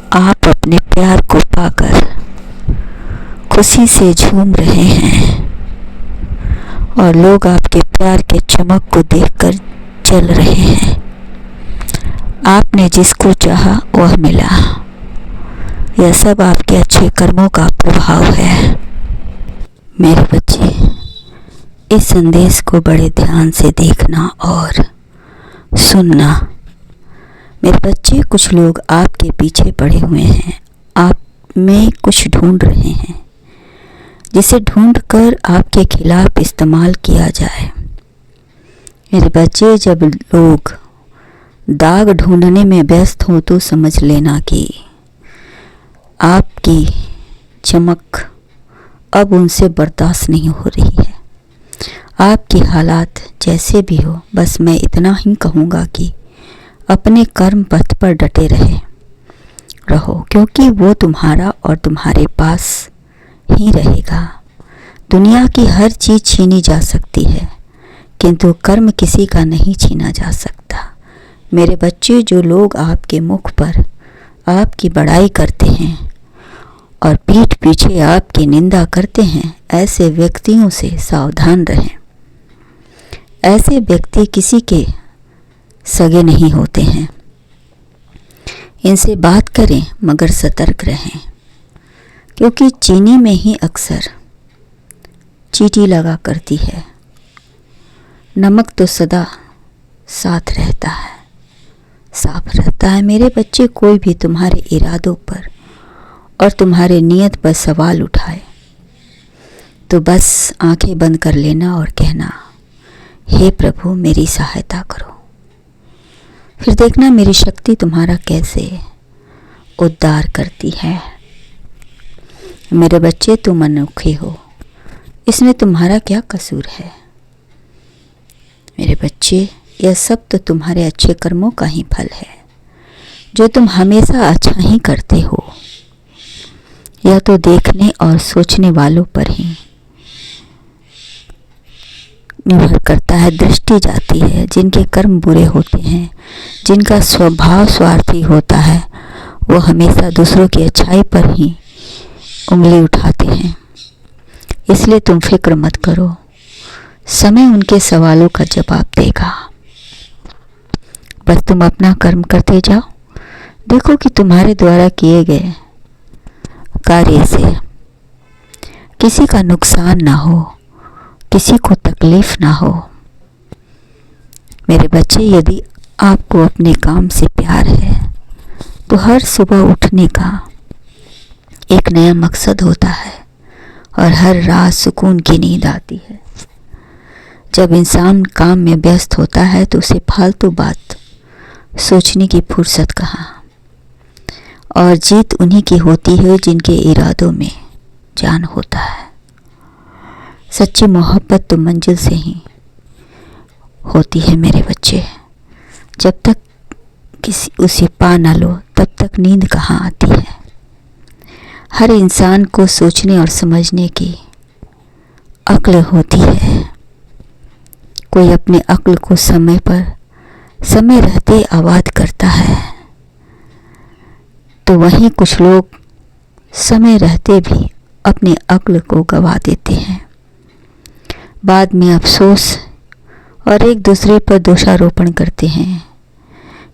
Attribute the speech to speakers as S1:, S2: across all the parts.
S1: आप अपने प्यार को पाकर खुशी से झूम रहे हैं और लोग आपके प्यार के चमक को देखकर जल रहे हैं। आपने जिसको चाहा वह मिला। यह सब आपके अच्छे कर्मों का प्रभाव है। मेरे बच्चे, इस संदेश को बड़े ध्यान से देखना और सुनना। मेरे बच्चे, कुछ लोग आपके पीछे पड़े हुए हैं। आप में कुछ ढूंढ रहे हैं जिसे ढूंढकर आपके खिलाफ इस्तेमाल किया जाए। मेरे बच्चे, जब लोग दाग ढूंढने में व्यस्त हों तो समझ लेना कि आपकी चमक अब उनसे बर्दाश्त नहीं हो रही है। आपकी हालात जैसे भी हो, बस मैं इतना ही कहूँगा कि अपने कर्म पथ पर डटे रहो, क्योंकि वो तुम्हारा और तुम्हारे पास ही रहेगा। दुनिया की हर चीज़ छीनी जा सकती है, किंतु कर्म किसी का नहीं छीना जा सकता। मेरे बच्चे, जो लोग आपके मुख पर आपकी बड़ाई करते हैं और पीठ पीछे आपकी निंदा करते हैं, ऐसे व्यक्तियों से सावधान रहें। ऐसे व्यक्ति किसी के सगे नहीं होते हैं। इनसे बात करें मगर सतर्क रहें, क्योंकि चीनी में ही अक्सर चींटी लगा करती है। नमक तो सदा साथ रहता है, साफ रहता है। मेरे बच्चे, कोई भी तुम्हारे इरादों पर और तुम्हारे नियत पर सवाल उठाए तो बस आंखें बंद कर लेना और कहना, हे प्रभु मेरी सहायता करो। फिर देखना मेरी शक्ति तुम्हारा कैसे उद्धार करती है। मेरे बच्चे, तुम अनोखे हो, इसमें तुम्हारा क्या कसूर है। मेरे बच्चे, यह सब तो तुम्हारे अच्छे कर्मों का ही फल है, जो तुम हमेशा अच्छा ही करते हो। यह तो देखने और सोचने वालों पर ही निर्भर करता है। दृष्टि जाती है। जिनके कर्म बुरे होते हैं, जिनका स्वभाव स्वार्थी होता है, वो हमेशा दूसरों की अच्छाई पर ही उंगली उठाते हैं। इसलिए तुम फिक्र मत करो, समय उनके सवालों का जवाब देगा। बस तुम अपना कर्म करते जाओ। देखो कि तुम्हारे द्वारा किए गए कार्य से किसी का नुकसान ना हो, किसी को तकलीफ ना हो। मेरे बच्चे, यदि आपको अपने काम से प्यार है तो हर सुबह उठने का एक नया मकसद होता है और हर रात सुकून की नींद आती है। जब इंसान काम में व्यस्त होता है तो उसे फालतू बात सोचने की फुर्सत कहाँ। और जीत उन्हीं की होती है जिनके इरादों में जान होता है। सच्ची मोहब्बत तो मंजिल से ही होती है मेरे बच्चे। जब तक किसी उसे पा ना लो तब तक नींद कहाँ आती है। हर इंसान को सोचने और समझने की अक्ल होती है। कोई अपने अक्ल को समय पर समय रहते आबाद करता है, तो वहीं कुछ लोग समय रहते भी अपने अक्ल को गवा देते हैं। बाद में अफसोस और एक दूसरे पर दोषारोपण करते हैं।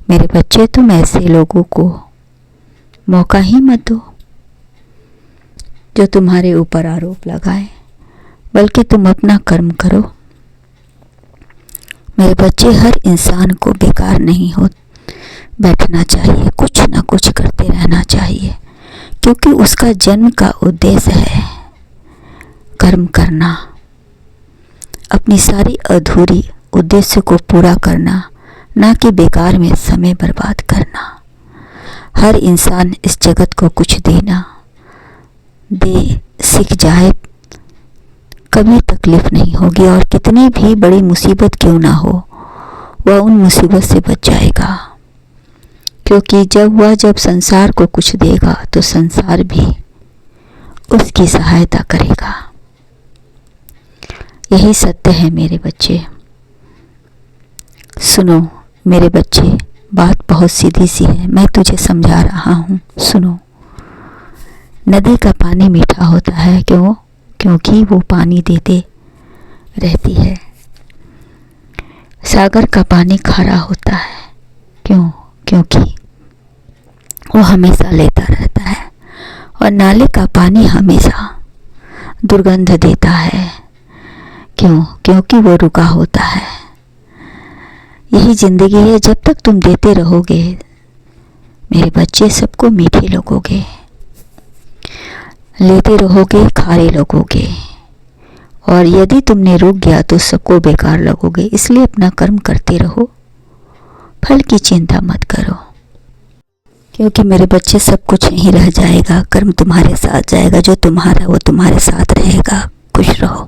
S1: मेरे बच्चे, तुम ऐसे लोगों को मौका ही मत दो जो तुम्हारे ऊपर आरोप लगाए, बल्कि तुम अपना कर्म करो। मेरे बच्चे, हर इंसान को बेकार नहीं हो बैठना चाहिए, कुछ ना कुछ करते रहना चाहिए, क्योंकि उसका जन्म का उद्देश्य है कर्म करना, अपनी सारी अधूरी उद्देश्य को पूरा करना, ना कि बेकार में समय बर्बाद करना। हर इंसान इस जगत को कुछ दे सीख जाए, कभी तकलीफ नहीं होगी, और कितनी भी बड़ी मुसीबत क्यों ना हो, वह उन मुसीबत से बच जाएगा। क्योंकि जब संसार को कुछ देगा तो संसार भी उसकी सहायता करेगा। यही सत्य है मेरे बच्चे। सुनो मेरे बच्चे, बात बहुत सीधी सी है, मैं तुझे समझा रहा हूँ, सुनो। नदी का पानी मीठा होता है, क्यों? क्योंकि वो पानी देते रहती है। सागर का पानी खारा होता है, क्यों? क्योंकि वो हमेशा लेता रहता है। और नाले का पानी हमेशा दुर्गंध देता है, क्यों? क्योंकि वो रुका होता है। यही ज़िंदगी है, जब तक तुम देते रहोगे मेरे बच्चे सबको मीठे लगोगे, लेते रहोगे खारे लगोगे, और यदि तुमने रुक गया तो सबको बेकार लगोगे। इसलिए अपना कर्म करते रहो, फल की चिंता मत करो, क्योंकि मेरे बच्चे सब कुछ यहीं रह जाएगा। कर्म तुम्हारे साथ जाएगा, जो तुम्हारा वो तुम्हारे साथ रहेगा। खुश रहो।